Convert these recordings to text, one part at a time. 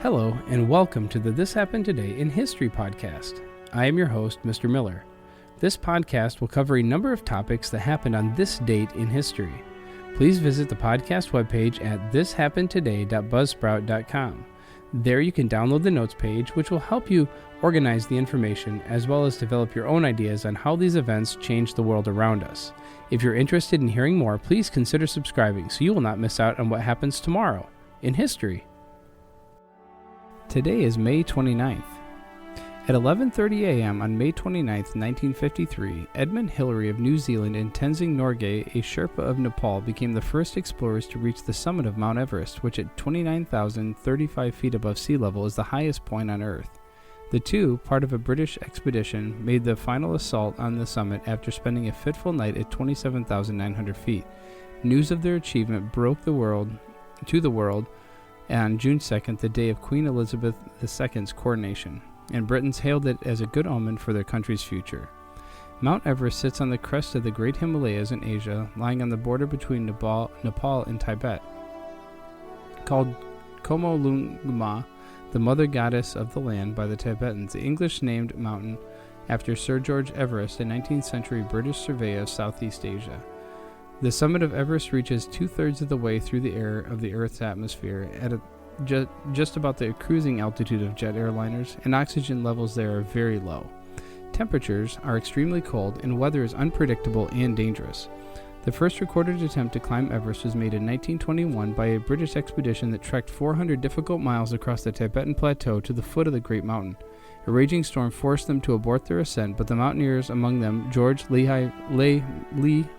Hello, and welcome to the This Happened Today in History podcast. I am your host, Mr. Miller. This podcast will cover a number of topics that happened on this date in history. Please visit the podcast webpage at thishappenedtoday.buzzsprout.com. There you can download the notes page, which will help you organize the information as well as develop your own ideas on how these events change the world around us. If you're interested in hearing more, please consider subscribing so you will not miss out on what happens tomorrow in history. Today is May 29th. At 11:30 a.m. on May 29th, 1953, Edmund Hillary of New Zealand and Tenzing Norgay, a Sherpa of Nepal, became the first explorers to reach the summit of Mount Everest, which at 29,035 feet above sea level is the highest point on Earth. The two, part of a British expedition, made the final assault on the summit after spending a fitful night at 27,900 feet. News of their achievement broke to the world on June 2nd, the day of Queen Elizabeth II's coronation, and Britons hailed it as a good omen for their country's future. Mount Everest sits on the crest of the Great Himalayas in Asia, lying on the border between Nepal and Tibet. Called Komolungma, the mother goddess of the land by the Tibetans, the English named mountain after Sir George Everest, a 19th century British surveyor of Southeast Asia. The summit of Everest reaches two-thirds of the way through the air of the Earth's atmosphere at just about the cruising altitude of jet airliners, and oxygen levels there are very low. Temperatures are extremely cold, and weather is unpredictable and dangerous. The first recorded attempt to climb Everest was made in 1921 by a British expedition that trekked 400 difficult miles across the Tibetan Plateau to the foot of the Great Mountain. A raging storm forced them to abort their ascent, but the mountaineers, among them George Leigh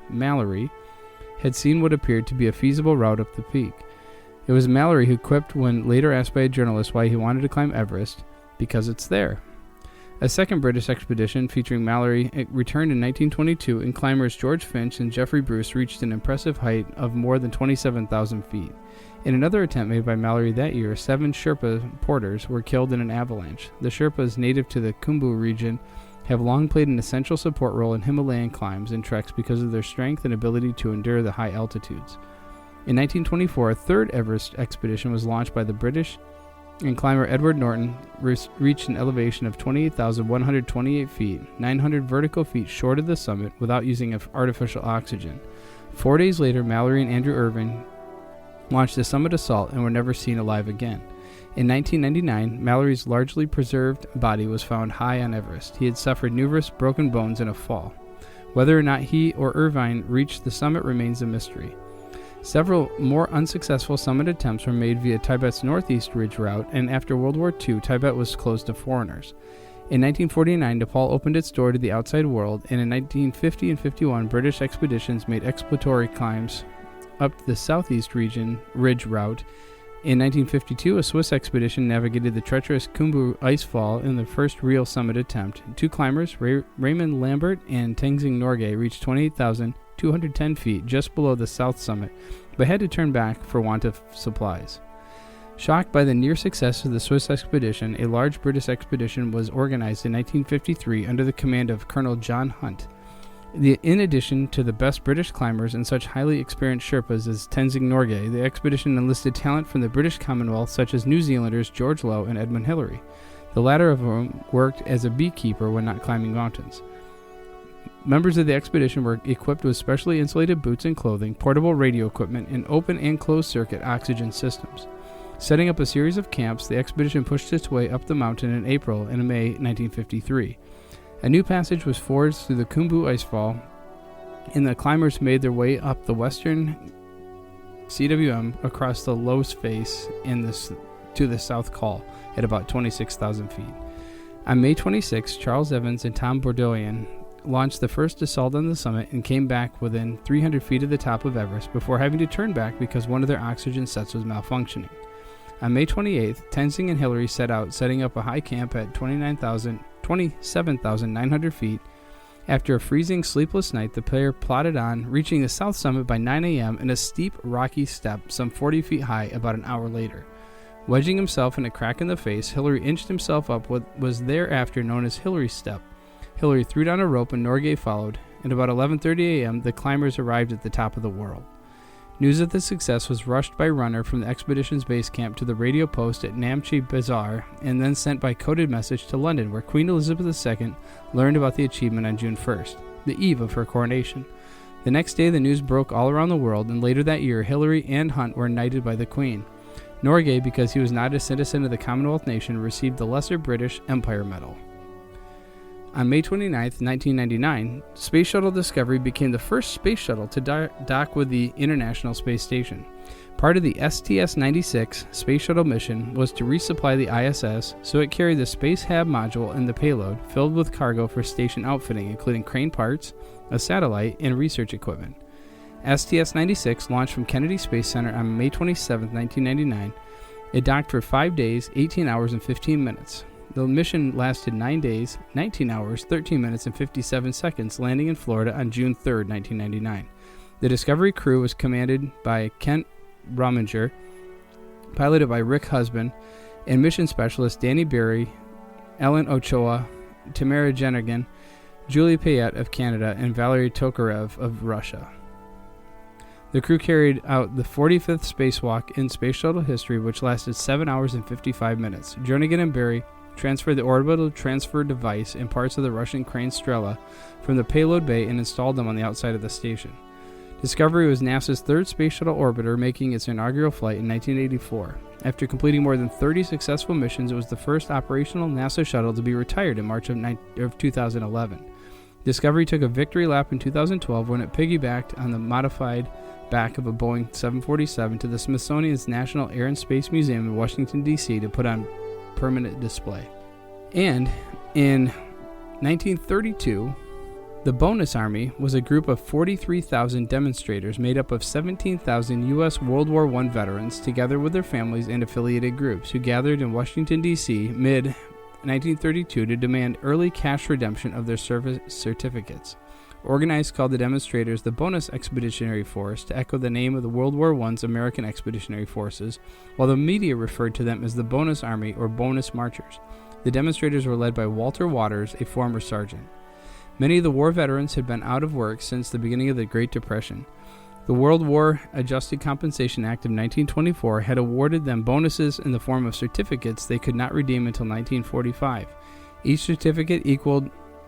Mallory, had seen what appeared to be a feasible route up the peak. It was Mallory who quipped when later asked by a journalist why he wanted to climb Everest, because it's there. A second British expedition featuring Mallory returned in 1922, and climbers George Finch and Geoffrey Bruce reached an impressive height of more than 27,000 feet. In another attempt made by Mallory that year, 7 Sherpa porters were killed in an avalanche. The Sherpas native to the Khumbu region have long played an essential support role in Himalayan climbs and treks because of their strength and ability to endure the high altitudes. In 1924, a third Everest expedition was launched by the British, and climber Edward Norton reached an elevation of 28,128 feet, 900 vertical feet short of the summit, without using artificial oxygen. 4 days later, Mallory and Andrew Irving launched the summit assault and were never seen alive again. In 1999, Mallory's largely preserved body was found high on Everest. He had suffered numerous broken bones in a fall. Whether or not he or Irvine reached the summit remains a mystery. Several more unsuccessful summit attempts were made via Tibet's northeast ridge route, and after World War II, Tibet was closed to foreigners. In 1949, Nepal opened its door to the outside world, and in 1950 and 51, British expeditions made exploratory climbs up the southeast ridge route. In 1952, a Swiss expedition navigated the treacherous Khumbu icefall in the first real summit attempt. 2 climbers, Raymond Lambert and Tenzing Norgay, reached 28,210 feet just below the south summit, but had to turn back for want of supplies. Shocked by the near success of the Swiss expedition, a large British expedition was organized in 1953 under the command of Colonel John Hunt. In addition to the best British climbers and such highly experienced Sherpas as Tenzing Norgay, the expedition enlisted talent from the British Commonwealth such as New Zealanders George Low and Edmund Hillary, the latter of whom worked as a beekeeper when not climbing mountains. Members of the expedition were equipped with specially insulated boots and clothing, portable radio equipment, and open and closed circuit oxygen systems. Setting up a series of camps, the expedition pushed its way up the mountain in April and May 1953. A new passage was forged through the Khumbu icefall, and the climbers made their way up the western CWM across the Loess face to the South Col at about 26,000 feet. On May 26, Charles Evans and Tom Bourdoin launched the first assault on the summit and came back within 300 feet of the top of Everest before having to turn back because one of their oxygen sets was malfunctioning. On May 28th, Tenzing and Hillary set out, setting up a high camp at 27,900 feet. After a freezing, sleepless night, the pair plodded on, reaching the south summit by 9 a.m. in a steep, rocky step some 40 feet high about an hour later. Wedging himself in a crack in the face, Hillary inched himself up what was thereafter known as Hillary's Step. Hillary threw down a rope and Norgay followed, and about 11:30 a.m. the climbers arrived at the top of the world. News of the success was rushed by runner from the expedition's base camp to the radio post at Namche Bazaar and then sent by coded message to London, where Queen Elizabeth II learned about the achievement on June 1st, the eve of her coronation. The next day, the news broke all around the world, and later that year, Hillary and Hunt were knighted by the Queen. Norgay, because he was not a citizen of the Commonwealth nation, received the Lesser British Empire Medal. On May 29, 1999, Space Shuttle Discovery became the first space shuttle to dock with the International Space Station. Part of the STS-96 space shuttle mission was to resupply the ISS so it carried the Space Hab module and the payload, filled with cargo for station outfitting, including crane parts, a satellite, and research equipment. STS-96 launched from Kennedy Space Center on May 27, 1999. It docked for 5 days, 18 hours, and 15 minutes. The mission lasted 9 days, 19 hours, 13 minutes, and 57 seconds, landing in Florida on June 3, 1999. The Discovery crew was commanded by Kent Rominger, piloted by Rick Husband, and mission specialists Danny Berry, Ellen Ochoa, Tamara Jenigan, Julie Payette of Canada, and Valery Tokarev of Russia. The crew carried out the 45th spacewalk in space shuttle history, which lasted 7 hours and 55 minutes. Jernigan and Berry transferred the orbital transfer device and parts of the Russian crane Strela from the payload bay and installed them on the outside of the station. Discovery was NASA's third space shuttle orbiter, making its inaugural flight in 1984. After completing more than 30 successful missions, it was the first operational NASA shuttle to be retired in March of 2011. Discovery took a victory lap in 2012 when it piggybacked on the modified back of a Boeing 747 to the Smithsonian's National Air and Space Museum in Washington, D.C. to put on permanent display. And in 1932, the Bonus Army was a group of 43,000 demonstrators made up of 17,000 U.S. World War I veterans, together with their families and affiliated groups, who gathered in Washington, D.C. mid-1932 to demand early cash redemption of their service certificates. Organized called the demonstrators the Bonus Expeditionary Force to echo the name of the World War I's American Expeditionary Forces, while the media referred to them as the Bonus Army or Bonus Marchers. The demonstrators were led by Walter Waters, a former sergeant. Many of the war veterans had been out of work since the beginning of the Great Depression. The World War Adjusted Compensation Act of 1924 had awarded them bonuses in the form of certificates they could not redeem until 1945. Each certificate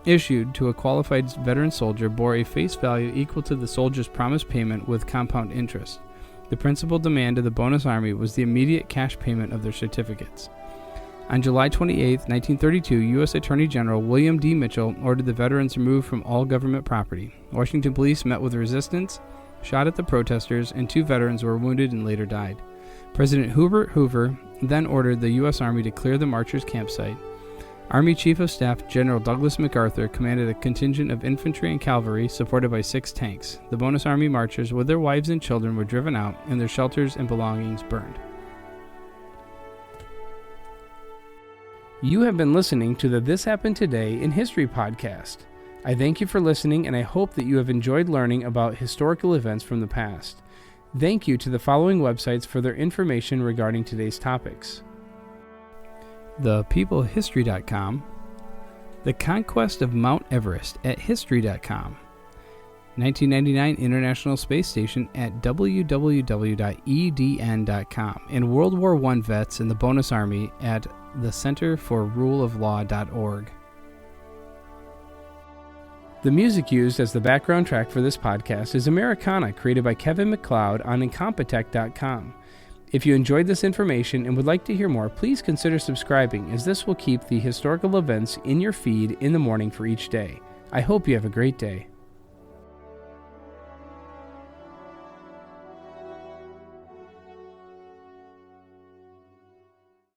issued to a qualified veteran soldier bore a face value equal to the soldier's promised payment with compound interest. The principal demand of the Bonus Army was the immediate cash payment of their certificates. On July 28, 1932, U.S. Attorney General William D. Mitchell ordered the veterans removed from all government property. Washington police met with resistance, shot at the protesters, and 2 veterans were wounded and later died. President Herbert Hoover then ordered the U.S. Army to clear the marchers' campsite. Army Chief of Staff General Douglas MacArthur commanded a contingent of infantry and cavalry supported by 6 tanks. The Bonus Army marchers, with their wives and children, were driven out and their shelters and belongings burned. You have been listening to the This Happened Today in History podcast. I thank you for listening, and I hope that you have enjoyed learning about historical events from the past. Thank you to the following websites for their information regarding today's topics: ThePeopleHistory.com, The Conquest of Mount Everest at History.com, 1999 International Space Station at www.edn.com, and World War I Vets in the Bonus Army at the Center for Rule of Law.org. The music used as the background track for this podcast is Americana, created by Kevin MacLeod on Incompetech.com. If you enjoyed this information and would like to hear more, please consider subscribing, as this will keep the historical events in your feed in the morning for each day. I hope you have a great day.